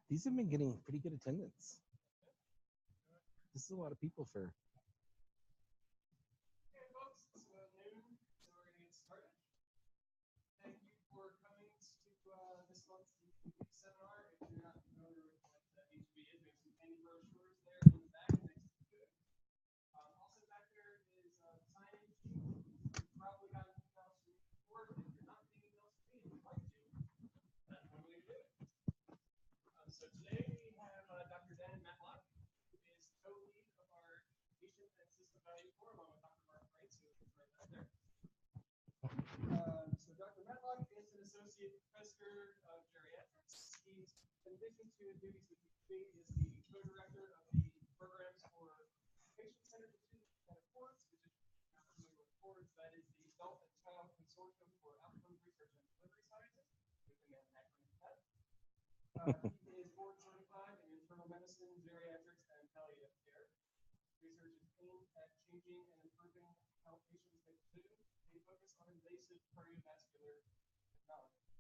These have been getting pretty good attendance. This is a lot of people for. Hey folks, it's noon, so we're going to get started. Thank you for coming to this month's seminar. If you're not familiar with what HB is, we have some handy brochures there in the back next to the booth. Also back there is signage. You've probably gotten emails from me before, but if you're not getting emails from me and you'd like to, that's one way to do it. So today we have Dr. Matlock, who is co-lead of our Patient and System Value Forum, along with Dr. Mark Wright, who is right back there. So Dr. Matlock is an associate professor of geriatrics. He's, in addition to his duties with HB, is the co-director of the programs for patient-centered decision and CORDS, which is not familiar with CORDS. That is the Adult and Child Consortium for Outcomes Research and Delivery Sciences. We can get an acronym for that. He is board certified in internal medicine, geriatrics, and palliative care. Research is aimed at changing and improving how patients make decisions. They focus on invasive cardiovascular technology.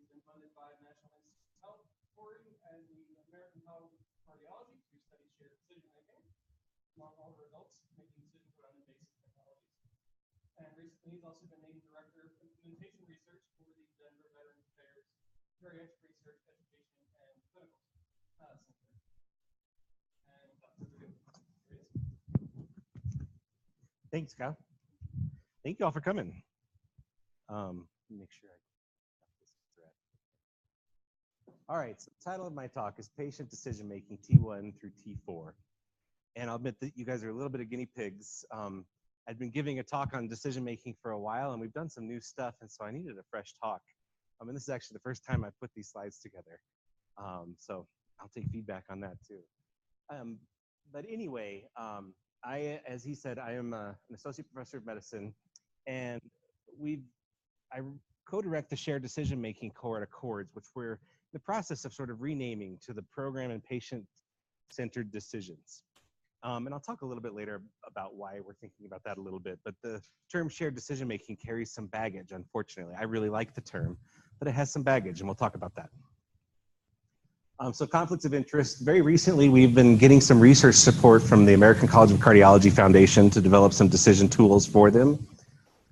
He's been funded by National Institutes of Health, Corey, and the American College of Cardiology to study shared decision making among older adults making decisions around invasive technologies. And recently, he's also been named director of implementation research for the Denver Veterans Affairs Geriatric Research Education and Clinical Center. And that's good. Here it is. Thanks, Kyle. Thank you all for coming. Let me make sure I got this thread. All right, so the title of my talk is Patient Decision Making T1 through T4. And I'll admit that you guys are a little bit of guinea pigs. I'd been giving a talk on decision making for a while, and we've done some new stuff, and so I needed a fresh talk. And this is actually the first time I've put these slides together. So I'll take feedback on that too. But anyway, as he said, I am an associate professor of medicine, and I co-direct the shared decision-making cohort at CORDS, which we're in the process of sort of renaming to the Program and Patient-Centered Decisions. And I'll talk a little bit later about why we're thinking about that a little bit, but the term shared decision-making carries some baggage, unfortunately. I really like the term, but it has some baggage, and we'll talk about that. So conflicts of interest. Very recently, we've been getting some research support from the American College of Cardiology Foundation to develop some decision tools for them.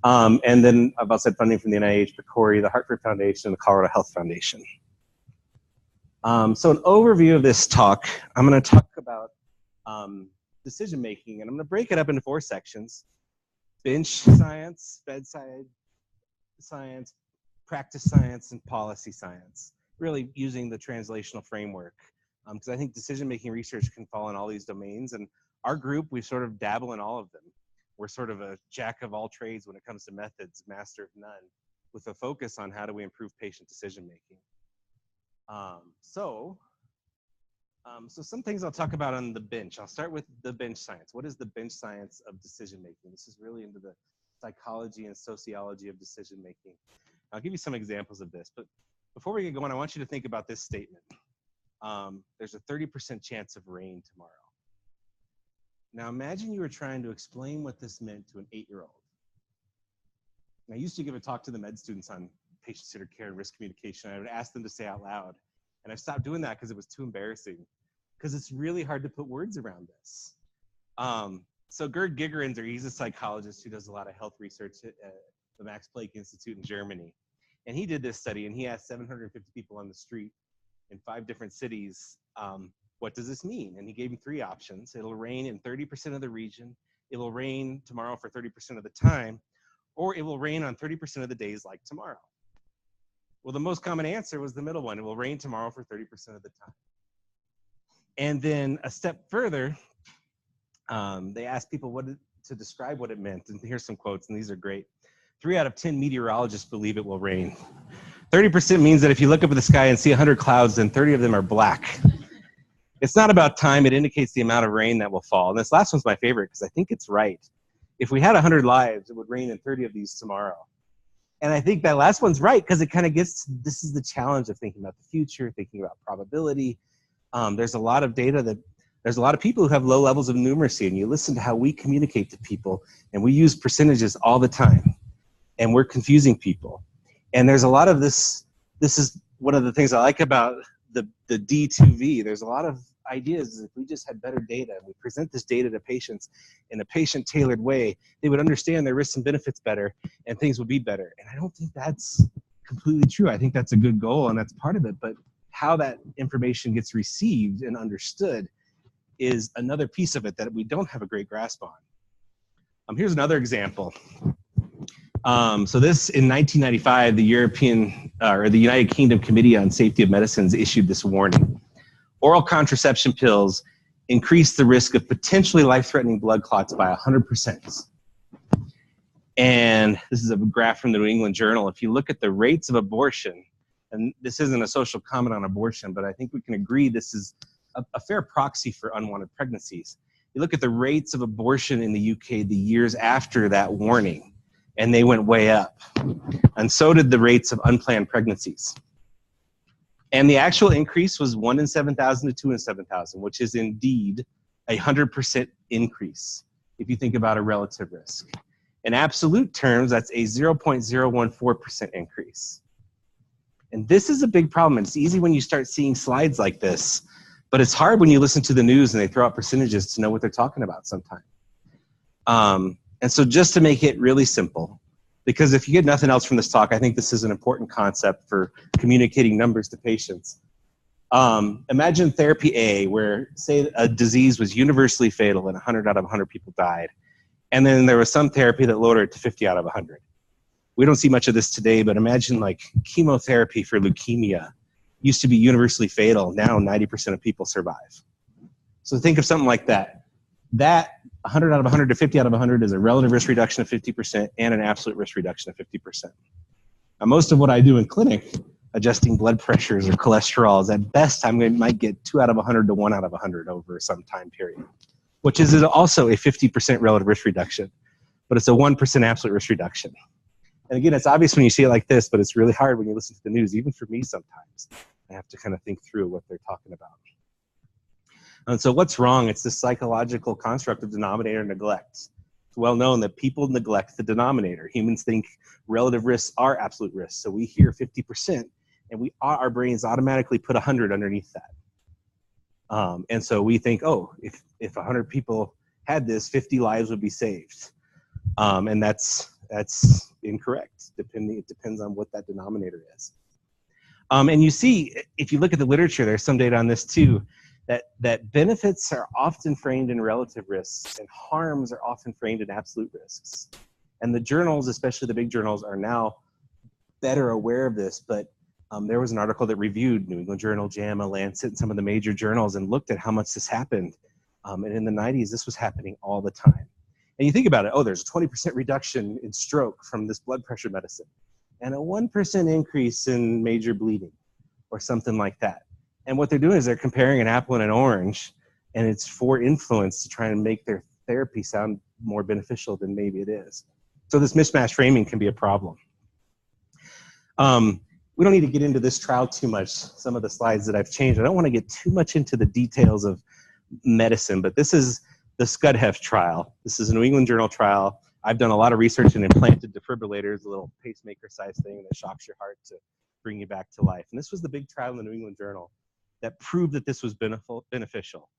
And then I've also had funding from the NIH, PCORI, the Hartford Foundation, and the Colorado Health Foundation. So an overview of this talk, I'm going to talk about decision making, and I'm going to break it up into 4 sections: bench science, bedside science, practice science, and policy science, really using the translational framework, because I think decision-making research can fall in all these domains, and our group, we sort of dabble in all of them. We're sort of a jack of all trades when it comes to methods, master of none, with a focus on how do we improve patient decision-making. So some things I'll talk about on the bench. I'll start with the bench science. What is the bench science of decision-making? This is really into the psychology and sociology of decision-making. I'll give you some examples of this, but before we get going, I want you to think about this statement. There's a 30% chance of rain tomorrow. Now imagine you were trying to explain what this meant to an 8-year-old. I used to give a talk to the med students on patient-centered care and risk communication. I would ask them to say out loud, and I stopped doing that because it was too embarrassing, because it's really hard to put words around this. So Gerd Gigerenzer, he's a psychologist who does a lot of health research at the Max Planck Institute in Germany. And he did this study, and he asked 750 people on the street in 5 different cities, what does this mean? And he gave them 3 options. It'll rain in 30% of the region, it will rain tomorrow for 30% of the time, or it will rain on 30% of the days like tomorrow. Well, the most common answer was the middle one. It will rain tomorrow for 30% of the time. And then a step further, they asked people to describe what it meant. And here's some quotes, and these are great. 3 out of 10 meteorologists believe it will rain. 30% means that if you look up at the sky and see 100 clouds, then 30 of them are black. It's not about time, it indicates the amount of rain that will fall. And this last one's my favorite because I think it's right. If we had 100 lives, it would rain in 30 of these tomorrow. And I think that last one's right because it kind of gets to, this is the challenge of thinking about the future, thinking about probability. There's a lot of data that, there's a lot of people who have low levels of numeracy, and you listen to how we communicate to people, and we use percentages all the time, and we're confusing people. And there's a lot of this is one of the things I like about the D2V. There's a lot of ideas. If we just had better data, we present this data to patients in a patient-tailored way, they would understand their risks and benefits better, and things would be better. And I don't think that's completely true. I think that's a good goal, and that's part of it. But how that information gets received and understood is another piece of it that we don't have a great grasp on. Here's another example. So this, in 1995, the the United Kingdom Committee on Safety of Medicines issued this warning. Oral contraception pills increase the risk of potentially life-threatening blood clots by 100%. And this is a graph from the New England Journal. If you look at the rates of abortion, and this isn't a social comment on abortion, but I think we can agree this is a fair proxy for unwanted pregnancies. You look at the rates of abortion in the UK the years after that warning, and they went way up. And so did the rates of unplanned pregnancies. And the actual increase was 1 in 7,000 to 2 in 7,000, which is indeed a 100% increase if you think about a relative risk. In absolute terms, that's a 0.014% increase. And this is a big problem. It's easy when you start seeing slides like this, but it's hard when you listen to the news and they throw out percentages to know what they're talking about sometimes. And so just to make it really simple, because if you get nothing else from this talk, I think this is an important concept for communicating numbers to patients. Imagine therapy A, where say a disease was universally fatal and 100 out of 100 people died. And then there was some therapy that lowered it to 50 out of 100. We don't see much of this today, but imagine like chemotherapy for leukemia used to be universally fatal. Now 90% of people survive. So think of something like that. That 100 out of 100 to 50 out of 100 is a relative risk reduction of 50% and an absolute risk reduction of 50%. Now, most of what I do in clinic, adjusting blood pressures or cholesterols, at best I might get 2 out of 100 to 1 out of 100 over some time period, which is also a 50% relative risk reduction, but it's a 1% absolute risk reduction. And again, it's obvious when you see it like this, but it's really hard when you listen to the news. Even for me sometimes, I have to kind of think through what they're talking about. And so what's wrong? It's this psychological construct of denominator neglect. It's well known that people neglect the denominator. Humans think relative risks are absolute risks. So we hear 50%, and our brains automatically put 100 underneath that. And so we think, oh, if 100 people had this, 50 lives would be saved. And that's incorrect. It depends on what that denominator is. And you see, if you look at the literature, there's some data on this too, that benefits are often framed in relative risks and harms are often framed in absolute risks. And the journals, especially the big journals, are now better aware of this. But there was an article that reviewed New England Journal, JAMA, Lancet, and some of the major journals and looked at how much this happened. And in the 90s, this was happening all the time. And you think about it, oh, there's a 20% reduction in stroke from this blood pressure medicine and a 1% increase in major bleeding or something like that. And what they're doing is they're comparing an apple and an orange, and it's for influence to try and make their therapy sound more beneficial than maybe it is. So this mismatch framing can be a problem. We don't need to get into this trial too much, some of the slides that I've changed. I don't want to get too much into the details of medicine, but this is the SCUDHEF trial. This is a New England Journal trial. I've done a lot of research in implanted defibrillators, a little pacemaker size thing that shocks your heart to bring you back to life. And this was the big trial in the New England Journal that proved that this was beneficial.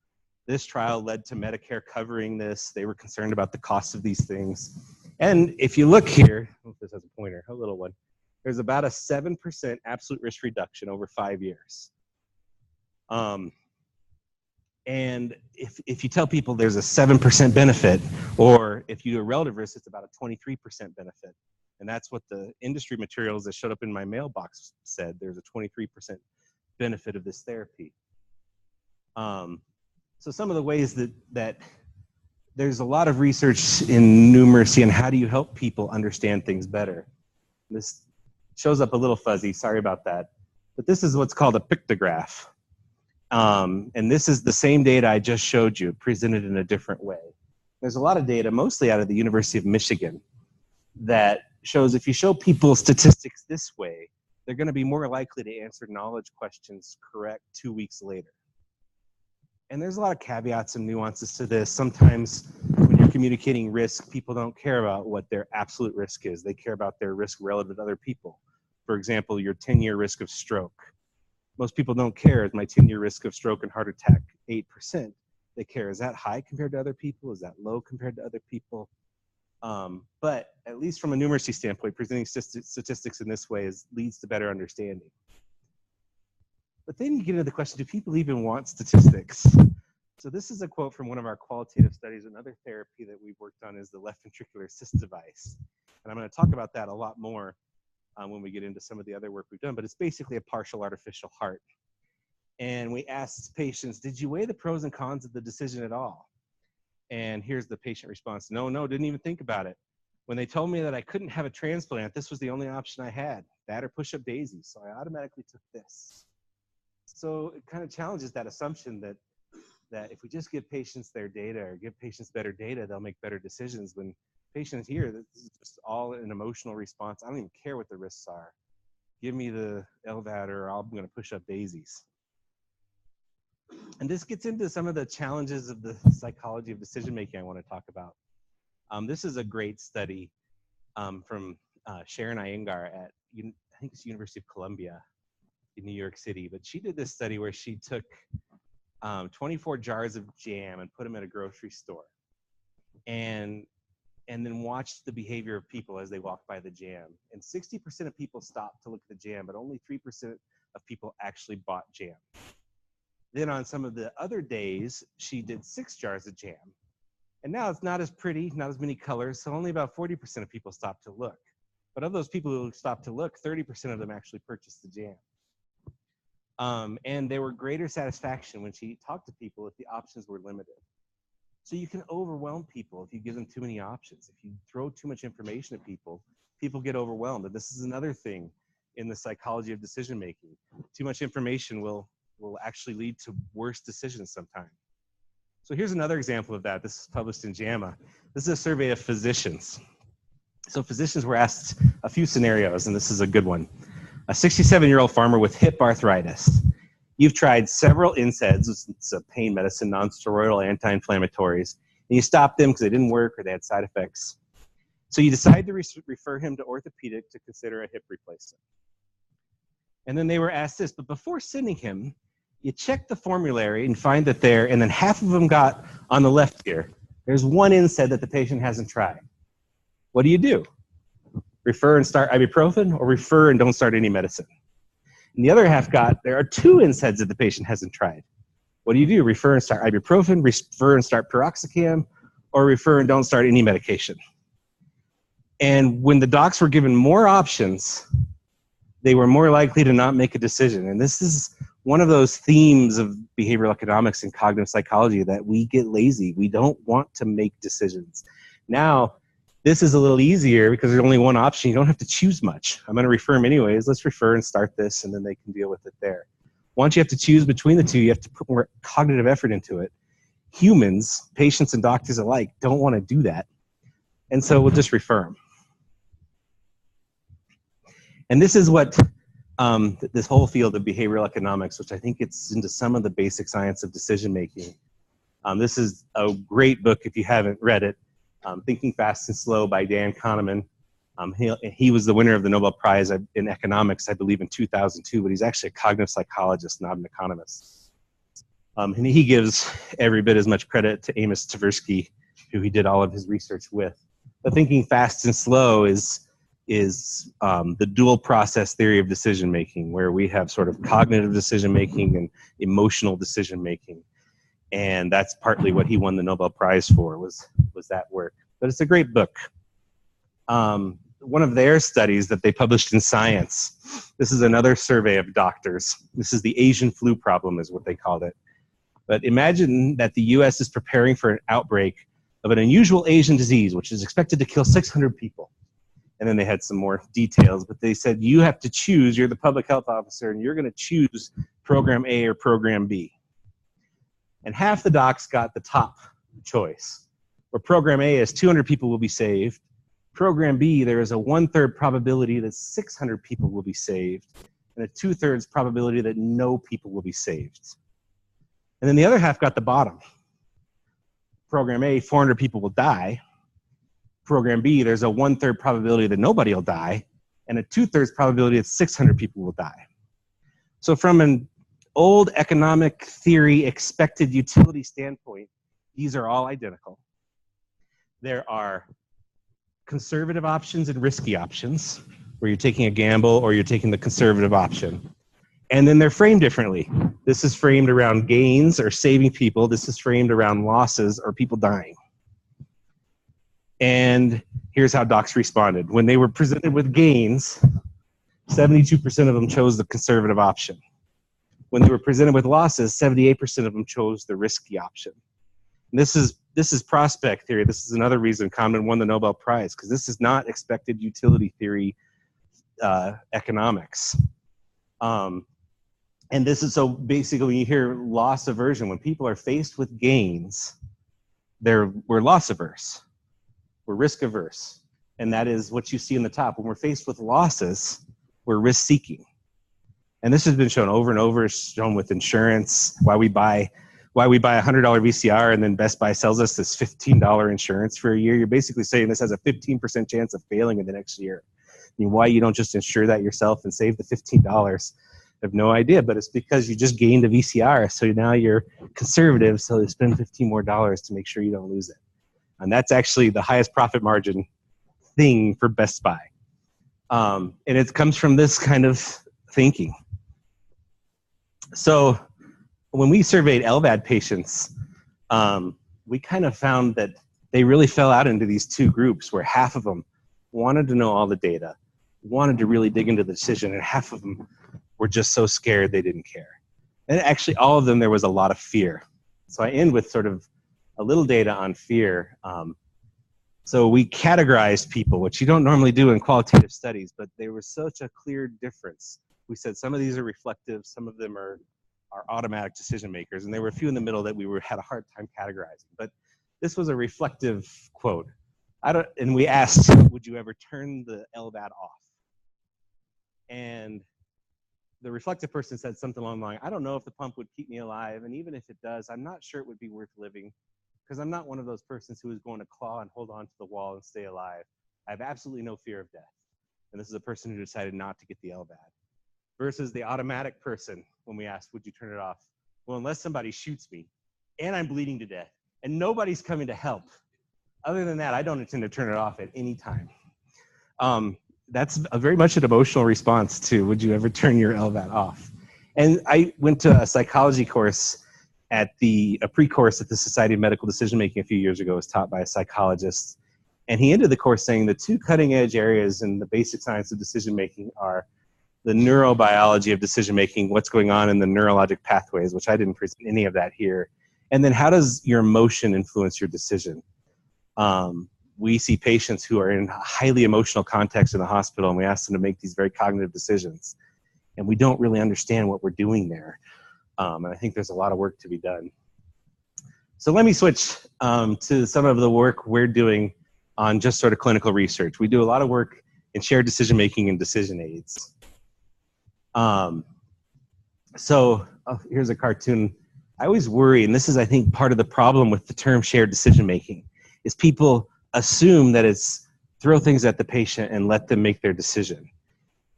This trial led to Medicare covering this. They were concerned about the cost of these things. And if you look here, I hope this has a pointer, a little one, there's about a 7% absolute risk reduction over 5 years. And if you tell people there's a 7% benefit, or if you do a relative risk, it's about a 23% benefit. And that's what the industry materials that showed up in my mailbox said. There's a 23% benefit of this therapy. So some of the ways that there's a lot of research in numeracy and how do you help people understand things better. This shows up a little fuzzy, sorry about that. But this is what's called a pictograph. And this is the same data I just showed you, presented in a different way. There's a lot of data, mostly out of the University of Michigan, that shows if you show people statistics this way, they're going to be more likely to answer knowledge questions correct 2 weeks later. And there's a lot of caveats and nuances to this. Sometimes when you're communicating risk, people don't care about what their absolute risk is. They care about their risk relative to other people. For example, your 10-year risk of stroke. Most people don't care. Is my 10-year risk of stroke and heart attack 8%? They care. Is that high compared to other people? Is that low compared to other people? But at least from a numeracy standpoint, presenting statistics in this way leads to better understanding. But then you get into the question, do people even want statistics? So this is a quote from one of our qualitative studies. Another therapy that we've worked on is the left ventricular assist device. And I'm going to talk about that a lot more when we get into some of the other work we've done, but it's basically a partial artificial heart. And we asked patients, did you weigh the pros and cons of the decision at all? And here's the patient response. No, didn't even think about it. When they told me that I couldn't have a transplant, this was the only option I had, that or push-up daisies. So I automatically took this. So it kind of challenges that assumption that if we just give patients their data or give patients better data, they'll make better decisions. When patients here, this is just all an emotional response. I don't even care what the risks are. Give me the LVAD or I'm going to push up daisies. And this gets into some of the challenges of the psychology of decision-making I want to talk about. This is a great study from Sharon Iyengar at, I think it's University of Columbia in New York City. But she did this study where she took 24 jars of jam and put them at a grocery store. And then watched the behavior of people as they walked by the jam. And 60% of people stopped to look at the jam, but only 3% of people actually bought jam. Then on some of the other days, she did 6 jars of jam. And now it's not as pretty, not as many colors, so only about 40% of people stopped to look. But of those people who stopped to look, 30% of them actually purchased the jam. And there were greater satisfaction when she talked to people if the options were limited. So you can overwhelm people if you give them too many options. If you throw too much information at people, people get overwhelmed. And this is another thing in the psychology of decision making. Too much information will actually lead to worse decisions sometimes. So here's another example of that. This is published in JAMA. This is a survey of physicians. So physicians were asked a few scenarios, and this is a good one. A 67-year-old farmer with hip arthritis. You've tried several NSAIDs, it's a pain medicine, non-steroidal anti-inflammatories, and you stopped them because they didn't work or they had side effects. So you decide to refer him to orthopedic to consider a hip replacement. And then they were asked this, but before sending him, you check the formulary and find that there, and then half of them got on the left here. There's one NSAID that the patient hasn't tried. What do? Refer and start ibuprofen, or refer and don't start any medicine? And the other half got, there are 2 NSAIDs that the patient hasn't tried. What do? Refer and start ibuprofen, refer and start piroxicam, or refer and don't start any medication. And when the docs were given more options, they were more likely to not make a decision. And this is one of those themes of behavioral economics and cognitive psychology, that we get lazy. We don't want to make decisions. Now, this is a little easier because there's only one option. You don't have to choose much. I'm going to refer them anyways. Let's refer and start this, and then they can deal with it there. Once you have to choose between the two, you have to put more cognitive effort into it. Humans, patients and doctors alike, don't want to do that. And so we'll just refer them. And this is what this whole field of behavioral economics, which I think gets into some of the basic science of decision making. This is a great book if you haven't read it. Thinking Fast and Slow by Dan Kahneman. He was the winner of the Nobel Prize in economics, I believe, in 2002, but he's actually a cognitive psychologist, not an economist. And he gives every bit as much credit to Amos Tversky, who he did all of his research with. But Thinking Fast and Slow is the dual process theory of decision making, where we have sort of cognitive decision making and emotional decision making. And that's partly what he won the Nobel Prize for, was that work. But it's a great book. One of their studies that they published in Science, this is another survey of doctors. This is the Asian flu problem is what they called it. But imagine that the US is preparing for an outbreak of an unusual Asian disease, which is expected to kill 600 people. And then they had some more details, but they said, you have to choose, you're the public health officer, and you're going to choose program A or program B. And half the docs got the top choice, where program A is 200 people will be saved. Program B, there is a 1/3 probability that 600 people will be saved, and a 2/3 probability that no people will be saved. And then the other half got the bottom. Program A, 400 people will die. Program B, there's a 1/3 probability that nobody will die, and a 2/3 probability that 600 people will die. So from an old economic theory expected utility standpoint, these are all identical. There are conservative options and risky options, where you're taking a gamble or you're taking the conservative option. And then they're framed differently. This is framed around gains or saving people. This is framed around losses or people dying. And here's how docs responded. When they were presented with gains, 72% of them chose the conservative option. When they were presented with losses, 78% of them chose the risky option. And this is prospect theory. This is another reason Kahneman won the Nobel Prize, because this is not expected utility theory economics. And this is, so basically when you hear loss aversion, when people are faced with gains, we're loss averse, we're risk averse. And that is what you see in the top. When we're faced with losses, we're risk seeking. And this has been shown over and over, shown with insurance, why we buy a $100 VCR and then Best Buy sells us this $15 insurance for a year. You're basically saying this has a 15% chance of failing in the next year. I mean, why you don't just insure that yourself and save the $15? I have no idea, but it's because you just gained a VCR. So now you're conservative, so you spend $15 more to make sure you don't lose it. And that's actually the highest profit margin thing for Best Buy. And it comes from this kind of thinking. So when we surveyed LVAD patients, we kind of found that they really fell out into these two groups, where half of them wanted to know all the data, wanted to really dig into the decision, and half of them were just so scared they didn't care. And actually all of them, there was a lot of fear. So I end with sort of a little data on fear. So we categorized people, which you don't normally do in qualitative studies, but there was such a clear difference. We said some of these are reflective, some of them are automatic decision makers, and there were a few in the middle that we had a hard time categorizing. But this was a reflective quote. And we asked, would you ever turn the LVAD off? And the reflective person said something along the line, I don't know if the pump would keep me alive, and even if it does, I'm not sure it would be worth living, because I'm not one of those persons who is going to claw and hold on to the wall and stay alive. I have absolutely no fear of death. And this is a person who decided not to get the LVAD. Versus the automatic person, when we asked, would you turn it off? Well, unless somebody shoots me, and I'm bleeding to death, and nobody's coming to help. Other than that, I don't intend to turn it off at any time. That's very much an emotional response to, would you ever turn your LVAD off? And I went to a psychology course a pre-course at the Society of Medical Decision Making a few years ago. It was taught by a psychologist. And he ended the course saying the two cutting edge areas in the basic science of decision making are the neurobiology of decision making, what's going on in the neurologic pathways, which I didn't present any of that here. And then how does your emotion influence your decision? We see patients who are in highly emotional context in the hospital, and we ask them to make these very cognitive decisions. And we don't really understand what we're doing there. And I think there's a lot of work to be done. So let me switch to some of the work we're doing on just sort of clinical research. We do a lot of work in shared decision making and decision aids. Here's a cartoon. I always worry, and this is, I think, part of the problem with the term shared decision making, is people assume that it's throw things at the patient and let them make their decision.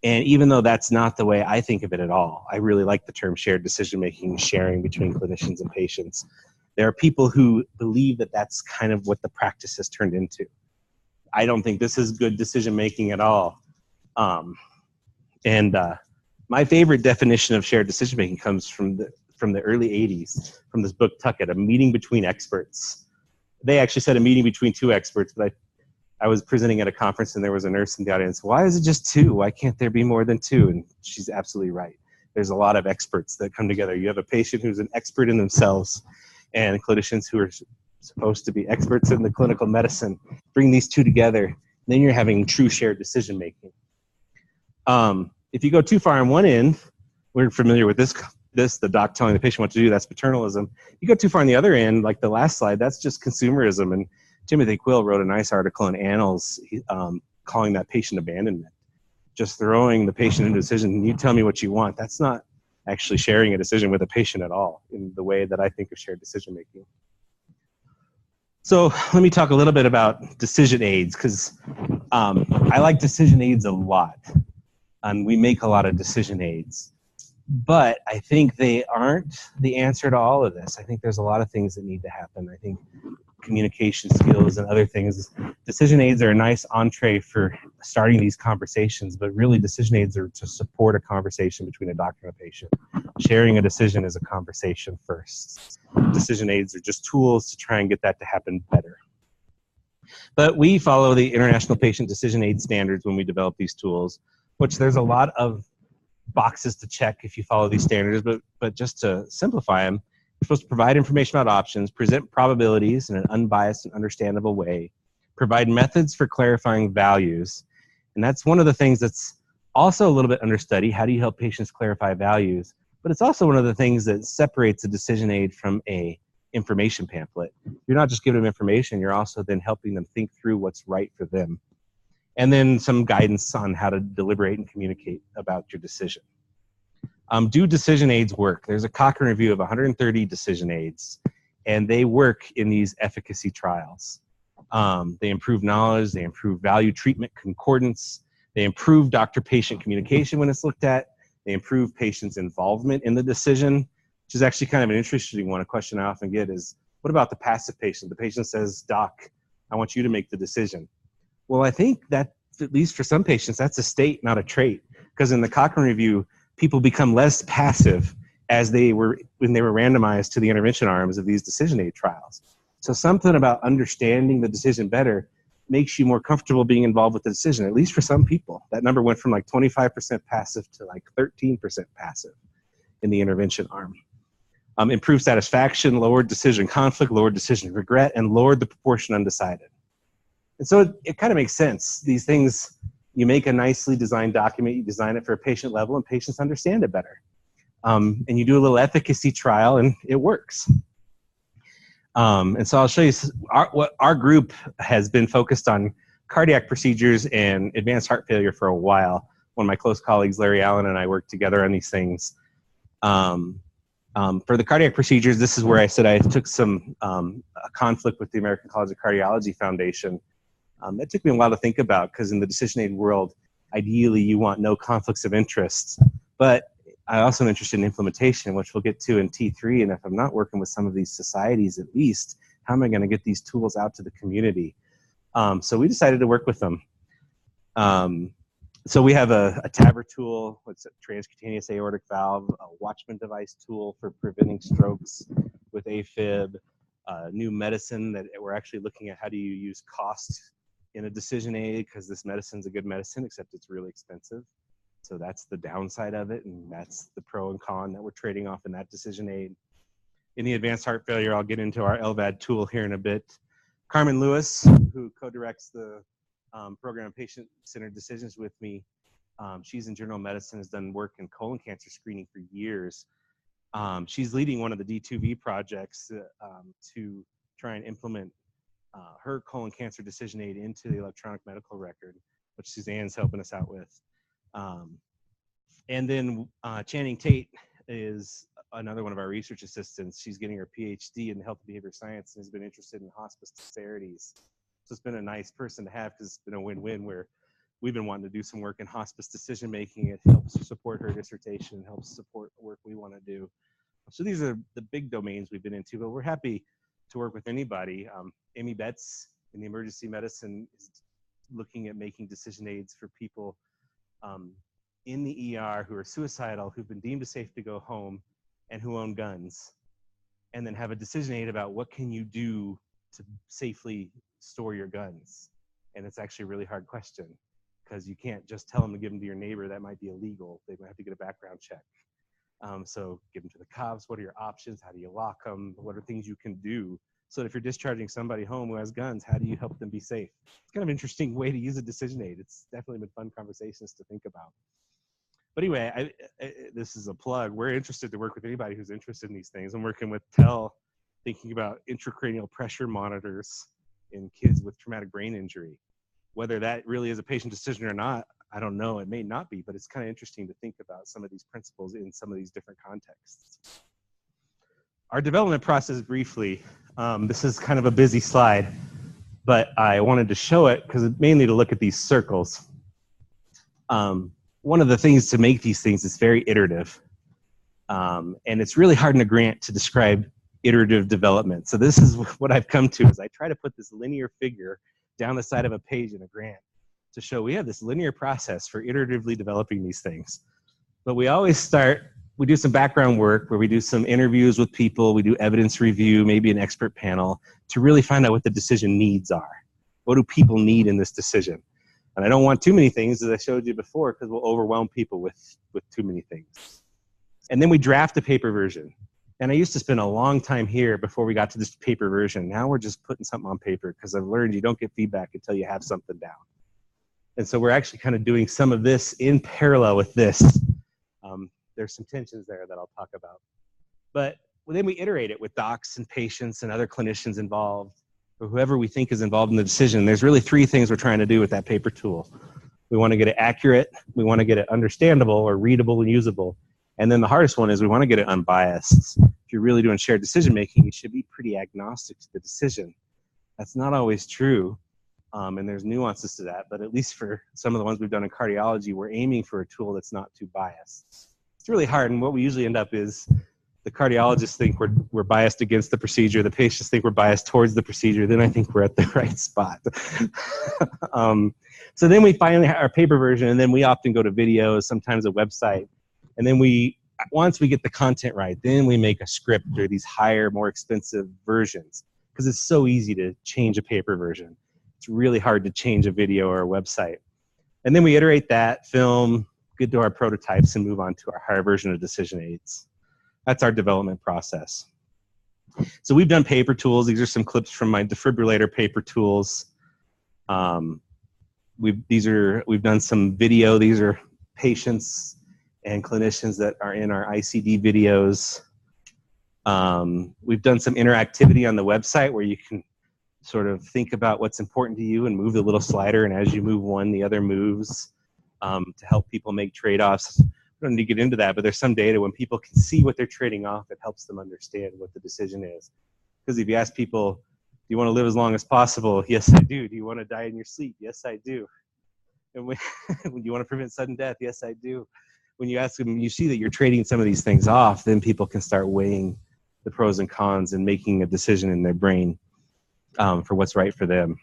And even though that's not the way I think of it at all, I really like the term shared decision making, sharing between clinicians and patients. There are people who believe that that's kind of what the practice has turned into. I don't think this is good decision making at all. My favorite definition of shared decision making comes from the early 80s, from this book Tuck It, A Meeting Between Experts. They actually said a meeting between two experts, but I was presenting at a conference and there was a nurse in the audience. Why is it just two? Why can't there be more than two? And she's absolutely right. There's a lot of experts that come together. You have a patient who's an expert in themselves, and clinicians who are supposed to be experts in the clinical medicine. Bring these two together, then you're having true shared decision making. If you go too far on one end, we're familiar with this, the doc telling the patient what to do, that's paternalism. You go too far on the other end, like the last slide, that's just consumerism. And Timothy Quill wrote a nice article in Annals calling that patient abandonment. Just throwing the patient into a decision, you tell me what you want. That's not actually sharing a decision with a patient at all in the way that I think of shared decision making. So let me talk a little bit about decision aids, because I like decision aids a lot. And we make a lot of decision aids. But I think they aren't the answer to all of this. I think there's a lot of things that need to happen. I think communication skills and other things. Decision aids are a nice entree for starting these conversations, but really decision aids are to support a conversation between a doctor and a patient. Sharing a decision is a conversation first. Decision aids are just tools to try and get that to happen better. But we follow the International Patient Decision Aid Standards when we develop these tools, which there's a lot of boxes to check if you follow these standards, but just to simplify them, you're supposed to provide information about options, present probabilities in an unbiased and understandable way, provide methods for clarifying values, and that's one of the things that's also a little bit understudied. How do you help patients clarify values? But it's also one of the things that separates a decision aid from a information pamphlet. You're not just giving them information, you're also then helping them think through what's right for them. And then some guidance on how to deliberate and communicate about your decision. Do decision aids work? There's a Cochrane review of 130 decision aids, and they work in these efficacy trials. They improve knowledge, they improve value treatment concordance, they improve doctor-patient communication when it's looked at, they improve patients' involvement in the decision, which is actually kind of an interesting one. A question I often get is, what about the passive patient? The patient says, "Doc, I want you to make the decision." Well, I think that, at least for some patients, that's a state, not a trait. Because in the Cochrane review, people become less passive as they were when they were randomized to the intervention arms of these decision aid trials. So something about understanding the decision better makes you more comfortable being involved with the decision, at least for some people. That number went from like 25% passive to like 13% passive in the intervention arm. Improved satisfaction, lowered decision conflict, lowered decision regret, and lowered the proportion undecided. And so it kind of makes sense. These things, you make a nicely designed document, you design it for a patient level, and patients understand it better. And you do a little efficacy trial, and it works. And so I'll show you what our group has been focused on: cardiac procedures and advanced heart failure for a while. One of my close colleagues, Larry Allen, and I worked together on these things. For the cardiac procedures, this is where I said I took some conflict with the American College of Cardiology Foundation. That took me a while to think about, because in the decision aid world, ideally you want no conflicts of interest. But I also am interested in implementation, which we'll get to in T3. And if I'm not working with some of these societies, at least, how am I going to get these tools out to the community? So we decided to work with them. So we have a TAVR tool, what's a transcutaneous aortic valve, a Watchman device tool for preventing strokes with AFib, new medicine that we're actually looking at. How do you use cost in a decision aid, because this medicine's a good medicine, except it's really expensive. So that's the downside of it, and that's the pro and con that we're trading off in that decision aid. In the advanced heart failure, I'll get into our LVAD tool here in a bit. Carmen Lewis, who co-directs the program Patient-Centered Decisions with me, she's in general medicine, has done work in colon cancer screening for years. She's leading one of the D2V projects to try and implement her colon cancer decision aid into the electronic medical record, which Suzanne's helping us out with. And then Channing Tate is another one of our research assistants. She's getting her PhD in health and behavior science and has been interested in hospice disparities. So it's been a nice person to have, because it's been a win-win where we've been wanting to do some work in hospice decision making. It helps support her dissertation, helps support the work we want to do. So these are the big domains we've been into, but we're happy to work with anybody. Amy Betts in the emergency medicine is looking at making decision aids for people in the ER who are suicidal, who've been deemed safe to go home, and who own guns, and then have a decision aid about what can you do to safely store your guns. And it's actually a really hard question, because you can't just tell them to give them to your neighbor. That might be illegal. They might have to get a background check. So give them to the cops. What are your options? How do you lock them? What are things you can do? So that if you're discharging somebody home who has guns, how do you help them be safe? It's kind of an interesting way to use a decision aid. It's definitely been fun conversations to think about. But anyway, this is a plug. We're interested to work with anybody who's interested in these things. I'm working with TEL, thinking about intracranial pressure monitors in kids with traumatic brain injury. Whether that really is a patient decision or not, I don't know. It may not be, but it's kind of interesting to think about some of these principles in some of these different contexts. Our development process, briefly, this is kind of a busy slide, but I wanted to show it because mainly to look at these circles. One of the things to make these things is very iterative. And it's really hard in a grant to describe iterative development. So this is what I've come to, is I try to put this linear figure down the side of a page in a grant to show we have this linear process for iteratively developing these things. But we always start, we do some background work where we do some interviews with people, we do evidence review, maybe an expert panel, to really find out what the decision needs are. What do people need in this decision? And I don't want too many things, as I showed you before, because we'll overwhelm people with too many things. And then we draft a paper version. And I used to spend a long time here before we got to this paper version. Now we're just putting something on paper, because I've learned you don't get feedback until you have something down. And so we're actually kind of doing some of this in parallel with this. There's some tensions there that I'll talk about. But then we iterate it with docs and patients and other clinicians involved, or whoever we think is involved in the decision. There's really three things we're trying to do with that paper tool. We want to get it accurate, we want to get it understandable or readable and usable, and then the hardest one is we want to get it unbiased. If you're really doing shared decision making, you should be pretty agnostic to the decision. That's not always true, and there's nuances to that, but at least for some of the ones we've done in cardiology, we're aiming for a tool that's not too biased. It's really hard, and what we usually end up is the cardiologists think we're biased against the procedure, the patients think we're biased towards the procedure, then I think we're at the right spot. So then we finally have our paper version, and then we often go to videos, sometimes a website, and then once we get the content right, then we make a script or these higher, more expensive versions, because it's so easy to change a paper version. It's really hard to change a video or a website. And then we iterate that, film, get to our prototypes, and move on to our higher version of decision aids. That's our development process. So we've done paper tools. These are some clips from my defibrillator paper tools. We've done some video. These are patients and clinicians that are in our ICD videos. We've done some interactivity on the website where you can sort of think about what's important to you and move the little slider, and as you move one, the other moves, to help people make trade-offs. We don't need to get into that, but there's some data when people can see what they're trading off, it helps them understand what the decision is. Because if you ask people, do you want to live as long as possible? Yes, I do. Do you want to die in your sleep? Yes, I do. And when you want to prevent sudden death? Yes, I do. When you ask them, you see that you're trading some of these things off, then people can start weighing the pros and cons and making a decision in their brain for what's right for them.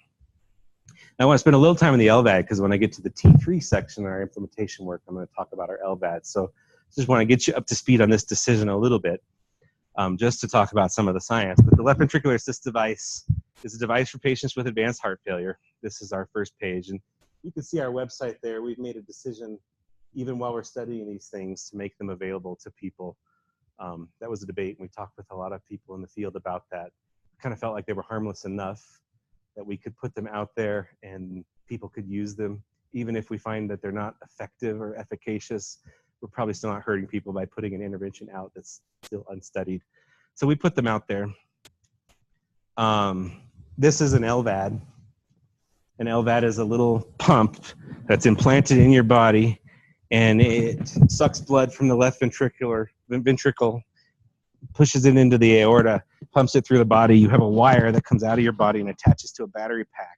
I want to spend a little time in the LVAD, because when I get to the T3 section, our implementation work, I'm going to talk about our LVAD. So just want to get you up to speed on this decision a little bit, just to talk about some of the science. But the left ventricular assist device is a device for patients with advanced heart failure. This is our first page. And you can see our website there. We've made a decision, even while we're studying these things, to make them available to people. That was a debate, and we talked with a lot of people in the field about that. Kind of felt like they were harmless enough that we could put them out there and people could use them. Even if we find that they're not effective or efficacious, we're probably still not hurting people by putting an intervention out that's still unstudied. So we put them out there. This is an LVAD. An LVAD is a little pump that's implanted in your body, and it sucks blood from the left ventricle, pushes it into the aorta, pumps it through the body. You have a wire that comes out of your body and attaches to a battery pack.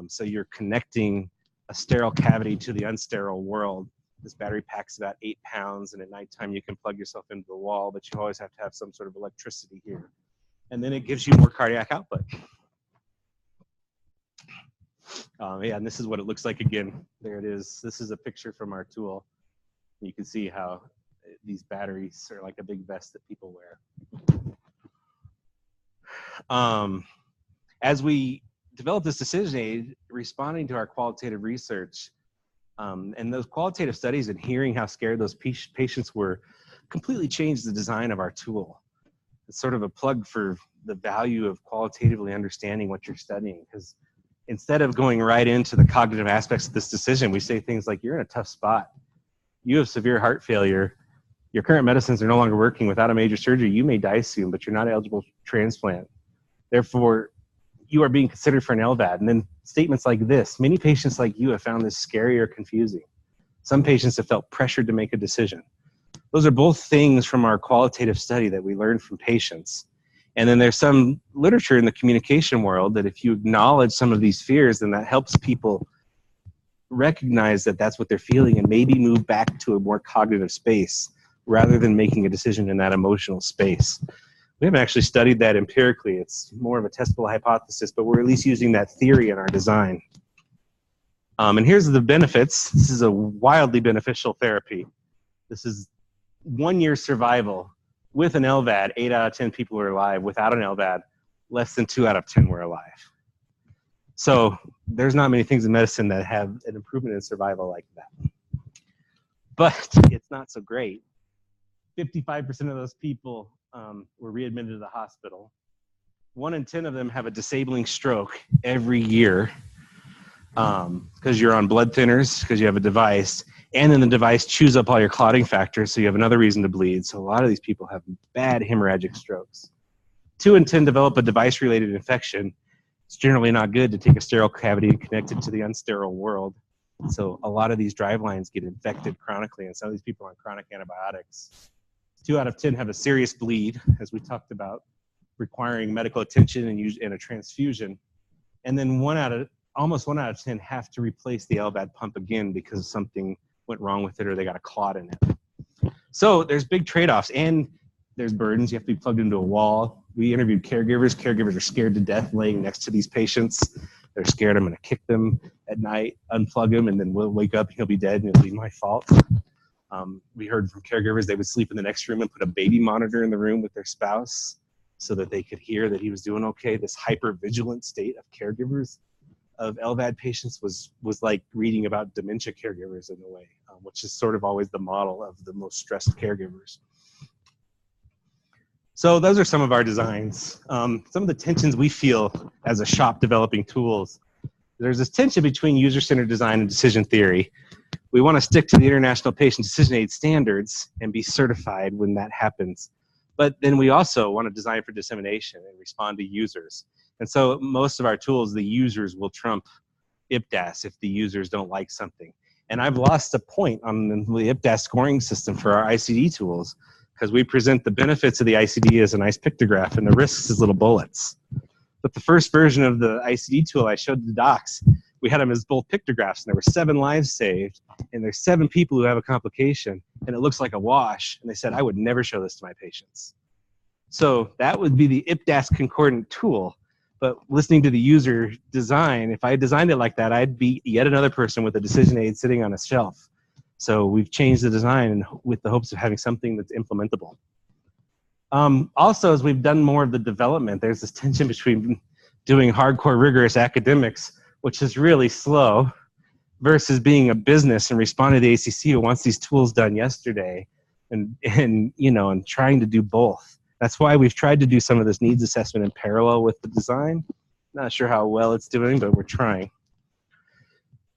So you're connecting a sterile cavity to the unsterile world. This battery pack's about 8 pounds, and at nighttime you can plug yourself into the wall, but you always have to have some sort of electricity here. And then it gives you more cardiac output. Yeah, and this is what it looks like again. There it is. This is a picture from our tool. You can see how these batteries are like a big vest that people wear. As we develop this decision aid, responding to our qualitative research, and those qualitative studies and hearing how scared those patients were completely changed the design of our tool. It's sort of a plug for the value of qualitatively understanding what you're studying, because instead of going right into the cognitive aspects of this decision, we say things like, you're in a tough spot. You have severe heart failure. Your current medicines are no longer working. Without a major surgery, you may die soon, but you're not eligible for transplant. Therefore, you are being considered for an LVAD. And then statements like this: many patients like you have found this scary or confusing. Some patients have felt pressured to make a decision. Those are both things from our qualitative study that we learned from patients. And then there's some literature in the communication world that if you acknowledge some of these fears, then that helps people recognize that that's what they're feeling and maybe move back to a more cognitive space rather than making a decision in that emotional space. We haven't actually studied that empirically. It's more of a testable hypothesis, but we're at least using that theory in our design. And here's the benefits. This is a wildly beneficial therapy. This is 1 year survival. With an LVAD, 8 out of 10 people are alive. Without an LVAD, less than 2 out of 10 were alive. So there's not many things in medicine that have an improvement in survival like that. But it's not so great. 55% of those people were readmitted to the hospital. 1 in 10 of them have a disabling stroke every year because you're on blood thinners, because you have a device, and then the device chews up all your clotting factors, so you have another reason to bleed. So a lot of these people have bad hemorrhagic strokes. 2 in 10 develop a device-related infection. It's generally not good to take a sterile cavity and connect it to the unsterile world. So a lot of these drive lines get infected chronically, and some of these people are on chronic antibiotics. 2 out of 10 have a serious bleed, as we talked about, requiring medical attention and a transfusion. And then almost 1 out of 10 have to replace the LVAD pump again because something went wrong with it or they got a clot in it. So there's big trade-offs, and there's burdens. You have to be plugged into a wall. We interviewed caregivers. Caregivers are scared to death laying next to these patients. They're scared I'm going to kick them at night, unplug him, and then we'll wake up and he'll be dead and it'll be my fault. We heard from caregivers they would sleep in the next room and put a baby monitor in the room with their spouse so that they could hear that he was doing okay. This hyper-vigilant state of caregivers of LVAD patients was like reading about dementia caregivers in a way, which is sort of always the model of the most stressed caregivers. So those are some of our designs. Some of the tensions we feel as a shop developing tools. There's this tension between user-centered design and decision theory. We want to stick to the International Patient Decision Aid Standards and be certified when that happens. But then we also want to design for dissemination and respond to users. And so most of our tools, the users will trump IPDAS if the users don't like something. And I've lost a point on the IPDAS scoring system for our ICD tools because we present the benefits of the ICD as a nice pictograph and the risks as little bullets. But the first version of the ICD tool I showed the docs, we had them as both pictographs, and there were 7 lives saved, and there's 7 people who have a complication, and it looks like a wash. And they said, I would never show this to my patients. So that would be the IPDAS concordant tool. But listening to the user design, if I designed it like that, I'd be yet another person with a decision aid sitting on a shelf. So we've changed the design with the hopes of having something that's implementable. Also, as we've done more of the development, there's this tension between doing hardcore, rigorous academics, which is really slow, versus being a business and responding to the ACC who wants these tools done yesterday, and trying to do both. That's why we've tried to do some of this needs assessment in parallel with the design. Not sure how well it's doing, but we're trying.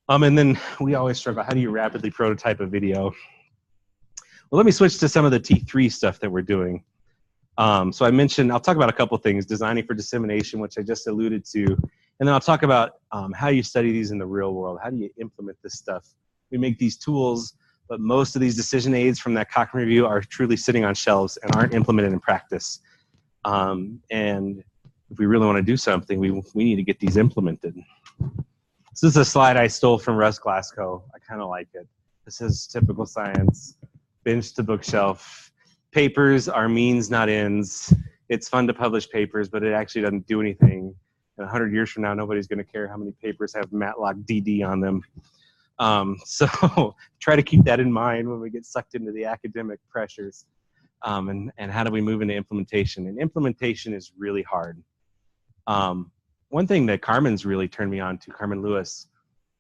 And then we always struggle, how do you rapidly prototype a video? Well, let me switch to some of the T3 stuff that we're doing. So I mentioned, I'll talk about a couple things, designing for dissemination, which I just alluded to, and then I'll talk about how you study these in the real world. How do you implement this stuff? We make these tools, but most of these decision aids from that Cochrane review are truly sitting on shelves and aren't implemented in practice. And if we really want to do something, we need to get these implemented. This is a slide I stole from Russ Glasgow. I kind of like it. This is typical science, bench to bookshelf. Papers are means, not ends. It's fun to publish papers, but it actually doesn't do anything. And 100 years from now, nobody's going to care how many papers have Matlock DD on them. So try to keep that in mind when we get sucked into the academic pressures. And how do we move into implementation? And implementation is really hard. One thing that Carmen's really turned me on to, Carmen Lewis,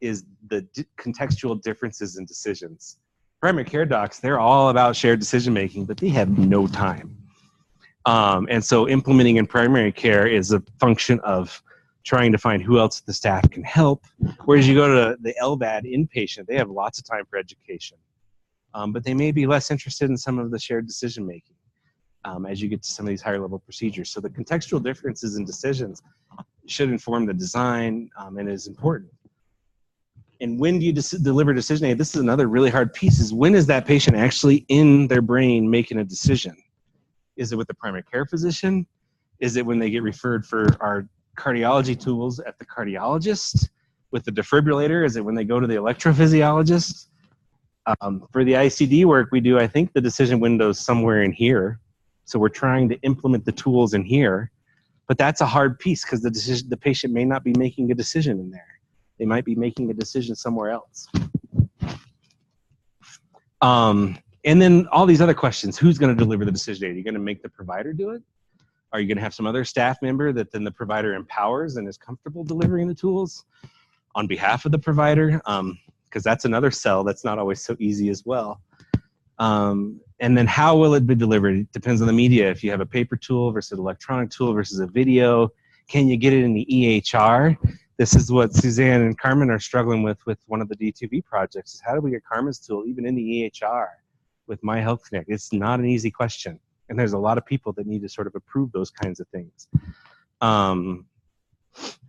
is the contextual differences in decisions. Primary care docs, they're all about shared decision making, but they have no time. And so implementing in primary care is a function of trying to find who else the staff can help. Whereas you go to the LVAD inpatient, they have lots of time for education. But they may be less interested in some of the shared decision making as you get to some of these higher level procedures. So the contextual differences in decisions should inform the design and is important. And when do you deliver decision aid? This is another really hard piece, is when is that patient actually in their brain making a decision? Is it with the primary care physician? Is it when they get referred for our cardiology tools at the cardiologist with the defibrillator? Is it when they go to the electrophysiologist? For the ICD work we do, I think the decision window is somewhere in here. So we're trying to implement the tools in here, but that's a hard piece because the patient may not be making a decision in there. They might be making a decision somewhere else. And then all these other questions, who's going to deliver the decision aid? Are you going to make the provider do it? Are you going to have some other staff member that then the provider empowers and is comfortable delivering the tools on behalf of the provider? Because that's another sell that's not always so easy as well. And then how will it be delivered? It depends on the media. If you have a paper tool versus an electronic tool versus a video, can you get it in the EHR? This is what Suzanne and Carmen are struggling with one of the D2V projects, is how do we get Carmen's tool even in the EHR with My Health Connect? It's not an easy question. And there's a lot of people that need to sort of approve those kinds of things.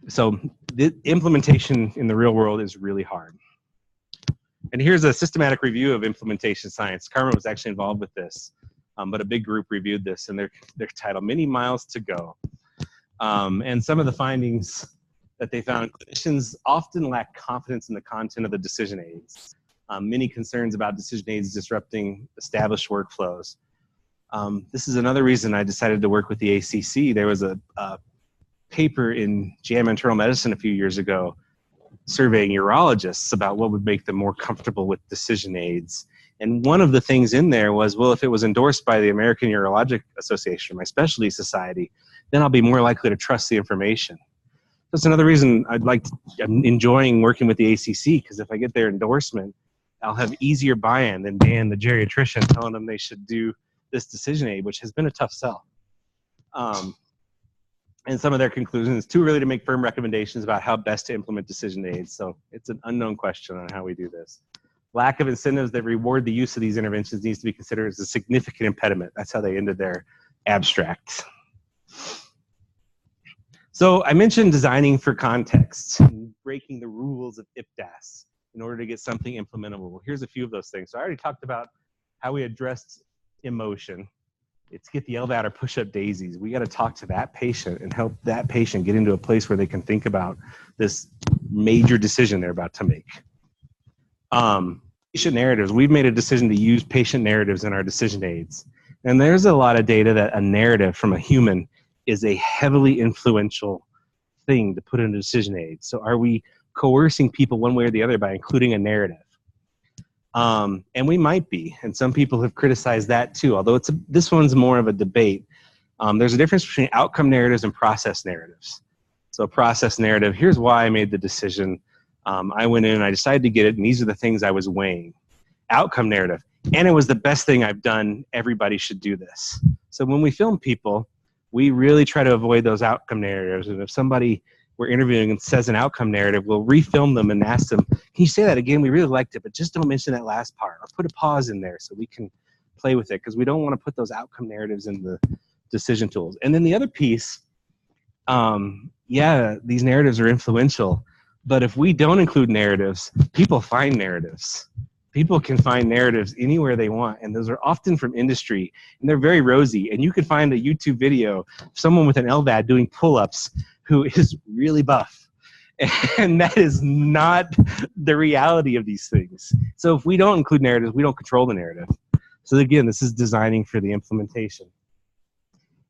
So the implementation in the real world is really hard. And here's a systematic review of implementation science. Carmen was actually involved with this, but a big group reviewed this, and they're titled Many Miles to Go. And some of the findings that they found: clinicians often lack confidence in the content of the decision aids. Many concerns about decision aids disrupting established workflows. This is another reason I decided to work with the ACC. There was a paper in JAMA Internal Medicine a few years ago surveying urologists about what would make them more comfortable with decision aids. And one of the things in there was, well, if it was endorsed by the American Urologic Association, my specialty society, then I'll be more likely to trust the information. That's another reason I'm enjoying working with the ACC, because if I get their endorsement, I'll have easier buy-in than Dan, the geriatrician, telling them they should do this decision aid, which has been a tough sell. And some of their conclusions: too early to make firm recommendations about how best to implement decision aids. So it's an unknown question on how we do this. Lack of incentives that reward the use of these interventions needs to be considered as a significant impediment. That's how they ended their abstract. So I mentioned designing for context, and breaking the rules of IPDAS in order to get something implementable. Here's a few of those things. So I already talked about how we addressed emotion. It's get the LVAD or push-up daisies. We got to talk to that patient and help that patient get into a place where they can think about this major decision they're about to make. Patient narratives. We've made a decision to use patient narratives in our decision aids. And there's a lot of data that a narrative from a human is a heavily influential thing to put in a decision aid. So are we coercing people one way or the other by including a narrative? And we might be, and some people have criticized that too, although this one's more of a debate. There's a difference between outcome narratives and process narratives. So process narrative: here's why I made the decision. I went in and I decided to get it, and these are the things I was weighing. Outcome narrative: and it was the best thing I've done. Everybody should do this. So when we film people, we really try to avoid those outcome narratives. And if somebody we're interviewing and says an outcome narrative, we'll refilm them and ask them, can you say that again? We really liked it, but just don't mention that last part, or put a pause in there so we can play with it, because we don't want to put those outcome narratives in the decision tools. And then the other piece, yeah, these narratives are influential, but if we don't include narratives, people find narratives. People can find narratives anywhere they want, and those are often from industry, and they're very rosy. And you can find a YouTube video of someone with an LVAD doing pull-ups who is really buff. And that is not the reality of these things. So if we don't include narratives, we don't control the narrative. So again, this is designing for the implementation.